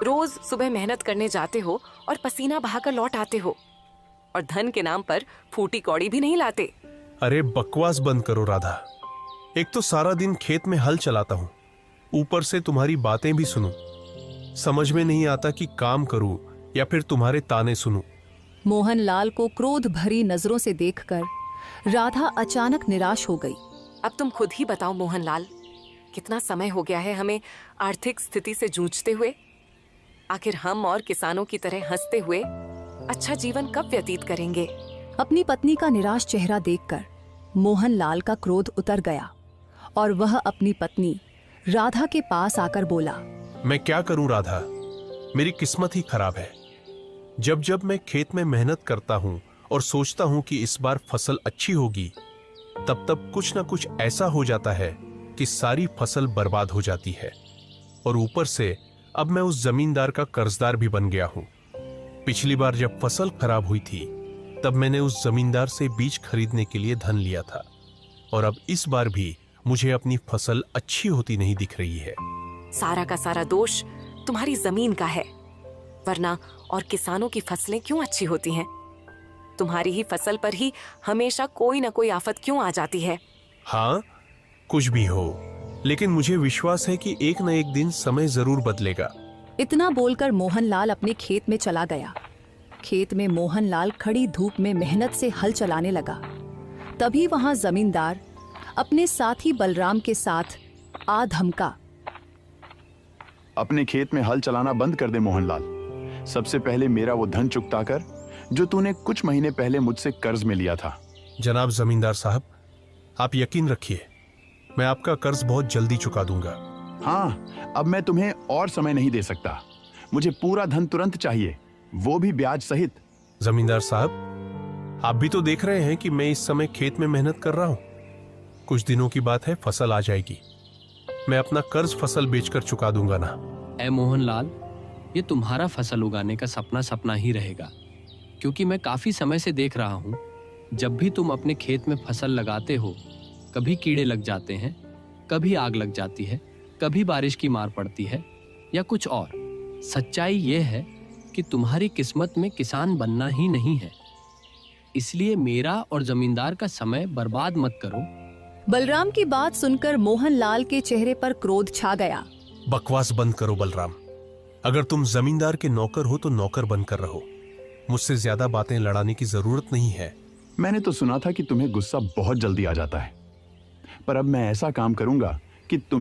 रोज सुबह मेहनत करने जाते हो और पसीना बहाकर लौट आते हो, और धन के नाम पर फूटी कौड़ी भी नहीं लाते। अरे बकवास बंद करो राधा। एक तो सारा दिन खेत में हल चलाता हूँ, ऊपर से तुम्हारी बातें भी सुनूं। समझ में नहीं आता कि काम करूं या फिर तुम्हारे ताने सुनूं। मोहनलाल को क्रोध भरी नजरों से देखकर राधा अचानक निराश हो गई। अब तुम खुद ही बताओ मोहनलाल, कितना समय हो गया है हमें आर्थिक स्थिति से जूझते हुए। आखिर हम और किसानों की तरह हंसते हुए अच्छा जीवन कब व्यतीत करेंगे? अपनी पत्नी का निराश चेहरा देखकर मोहनलाल का क्रोध उतर गया और वह अपनी पत्नी राधा के पास आकर बोला, मैं क्या करूं राधा, मेरी किस्मत ही खराब है। जब जब मैं खेत में मेहनत करता हूं और सोचता हूं कि इस बार फसल अच्छी होगी, तब तब कुछ ना कुछ ऐसा हो जाता है कि सारी फसल बर्बाद हो जाती है। और ऊपर से अब मैं उस जमींदार का कर्जदार भी बन गया हूं। पिछली बार जब फसल खराब हुई थी, तब मैंने उस जमींदार से बीज खरीदने के लिए धन लिया था, और अब इस बार भी मुझे अपनी फसल अच्छी होती नहीं दिख रही है। सारा का सारा दोष तुम्हारी जमीन का है, वरना और किसानों की फसलें क्यों अच्छी होती हैं? तुम्हारी ही फसल पर ही हमेशा कोई ना कोई आफत क्यों आ जाती है? हाँ, कुछ भी हो, लेकिन मुझे विश्वास है कि एक न एक दिन समय जरूर बदलेगा। इतना बोलकर मोहनलाल अपने खेत में चला गया। खेत में मोहनलाल खड़ी धूप में मेहनत से हल चलाने लगा। तभी वहां जमींदार अपने साथी बलराम के साथ आ धमका, अपने खेत में हल चलाना बंद कर दे मोहनलाल। सबसे पहले मेरा वो धन चुकता कर जो तूने कुछ महीने पहले मुझसे कर्ज में लिया था। जनाब जमींदार साहब, आप यकीन रखिए, मैं आपका कर्ज बहुत जल्दी चुका दूंगा। हाँ, अब मैं तुम्हें और समय नहीं दे सकता। मुझे पूरा धन तुरंत चाहिए, वो भी ब्याज सहित। जमींदार साहब, आप भी तो देख रहे हैं कि मैं इस समय खेत में मेहनत कर रहा हूं। कुछ दिनों की बात है, फसल आ जाएगी। मैं अपना कर्ज फसल बेचकर चुका दूंगा ना। ऐ मोहनलाल, ये तुम्हारा फसल उगाने का सपना सपना ही रहेगा, क्योंकि मैं काफी समय से देख रहा हूँ, जब भी तुम अपने खेत में फसल लगाते हो, कभी कीड़े लग जाते हैं, कभी आग लग जाती है, कभी बारिश की मार पड़ती है या कुछ और। सच्चाई ये है कि तुम्हारी किस्मत में किसान बनना ही नहीं है। इसलिए मेरा और जमींदार का समय बर्बाद मत करो। बलराम की बात सुनकर मोहनलाल के चेहरे पर क्रोध छा गया। बकवास बंद करो बलराम। अगर तुम जमींदार के नौकर हो तो नौकर बनकर रहो। मुझसे ज्यादा बातें लड़ाने की जरूरत नहीं है। मैंने तो सुना था कि तुम्हें गुस्सा बहुत जल्दी आ जाता है, पर अब मैं ऐसा काम करूंगा कि तुम